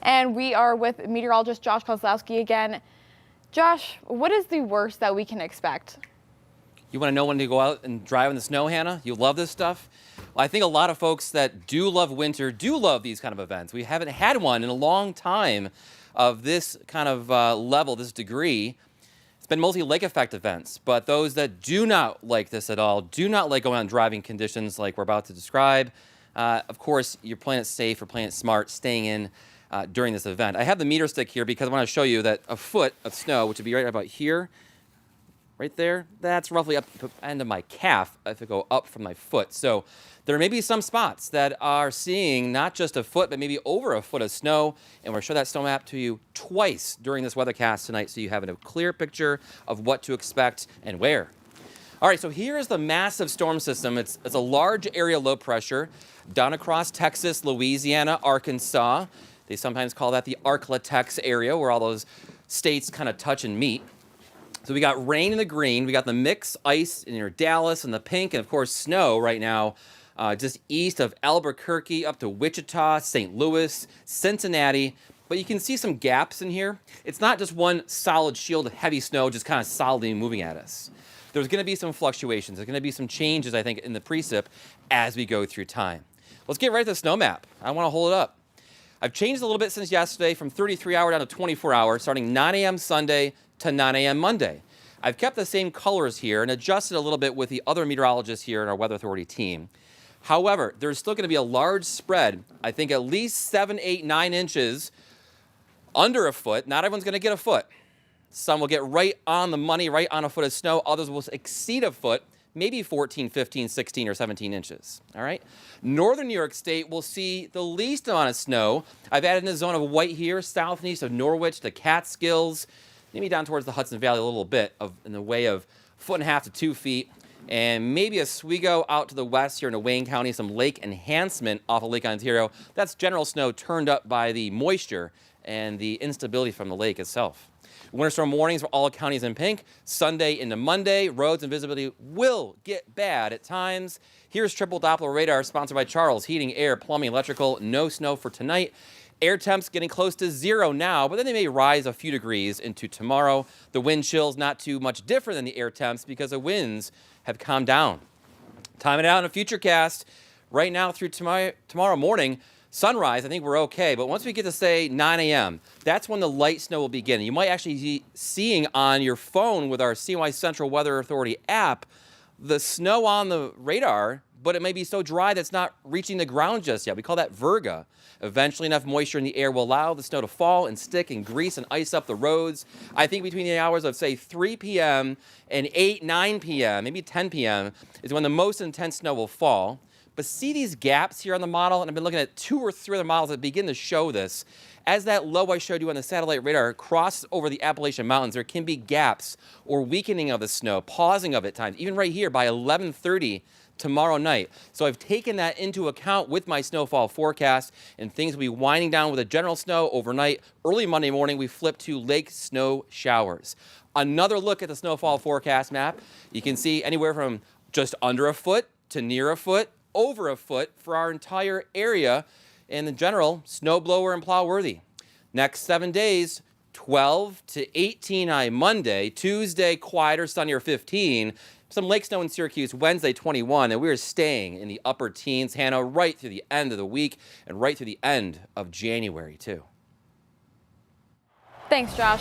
And we are with meteorologist Josh Kozlowski again. Josh, what is the worst that we can expect? You want to know when to go out and drive in the snow, Hannah? You love this stuff? Well, I think a lot of folks that do love winter do love these kind of events. We haven't had one in a long time of this kind of level, this degree. It's been mostly lake effect events, but those that do not like this at all, do not like going out in driving conditions like we're about to describe. Of course, you're playing it safe, you're playing it smart, staying in during this event. I have the meter stick here because I want to show you that a foot of snow, which would be right about here, right there, that's roughly up to the end of my calf if I go up from my foot. So there may be some spots that are seeing not just a foot, but maybe over a foot of snow. And we're going to show that snow map to you twice during this weathercast tonight so you have a clear picture of what to expect and where. All right, so here is the massive storm system. It's a large area low pressure down across Texas, Louisiana, Arkansas. They sometimes call that the Arklatex area where all those states kind of touch and meet. So we got rain in the green, we got the mix ice in near Dallas and the pink, and of course snow right now just east of Albuquerque up to Wichita, St. Louis, Cincinnati. But you can see some gaps in here. It's not just one solid shield of heavy snow just kind of solidly moving at us. There's going to be some fluctuations. There's going to be some changes, I think, in the precip as we go through time. Let's get right to the snow map. I want to hold it up. I've changed a little bit since yesterday from 33-hour down to 24-hour, starting 9 a.m. Sunday to 9 a.m. Monday. I've kept the same colors here and adjusted a little bit with the other meteorologists here in our Weather Authority team. However, there's still going to be a large spread, I think at least 7, 8, 9 inches under a foot. Not everyone's going to get a foot. Some will get right on the money, right on a foot of snow. Others will exceed a foot, maybe 14, 15, 16, or 17 inches. All right? Northern New York State will see the least amount of snow. I've added in a zone of white here, south and east of Norwich, the Catskills, maybe down towards the Hudson Valley a little bit in the way of 1.5 feet to 2 feet. And maybe Oswego out to the west here in Wayne County, some lake enhancement off of Lake Ontario. That's general snow turned up by the moisture and the instability from the lake itself. Winter storm warnings for all counties in pink. Sunday into Monday, roads and visibility will get bad at times. Here's triple Doppler radar sponsored by Charles Heating, Air, Plumbing, Electrical. No snow for tonight. Air temps getting close to 0 now, but then they may rise a few degrees into tomorrow. The wind chill's not too much different than the air temps because the winds have calmed down. Timing it out in a futurecast. Right now through tomorrow morning, sunrise, I think we're okay, but once we get to, say, 9 a.m., that's when the light snow will begin. You might actually be seeing on your phone with our CNY Central Weather Authority app the snow on the radar, but it may be so dry that it's not reaching the ground just yet. We call that virga. Eventually, enough moisture in the air will allow the snow to fall and stick and grease and ice up the roads. I think between the hours of, say, 3 p.m. and 8, 9 p.m., maybe 10 p.m., is when the most intense snow will fall. But see these gaps here on the model? And I've been looking at 2 or 3 other models that begin to show this. As that low I showed you on the satellite radar crosses over the Appalachian Mountains, there can be gaps or weakening of the snow, pausing of it at times, even right here by 11:30 tomorrow night. So I've taken that into account with my snowfall forecast, and things will be winding down with a general snow overnight. Early Monday morning, we flip to lake snow showers. Another look at the snowfall forecast map. You can see anywhere from just under a foot to near a foot, over a foot for our entire area. And in general, snow blower and plow worthy. Next 7 days, 12 to 18 high Monday, Tuesday quieter, sunnier 15. Some lake snow in Syracuse Wednesday 21, and we're staying in the upper teens, Hannah, right through the end of the week and right through the end of January too. Thanks, Josh.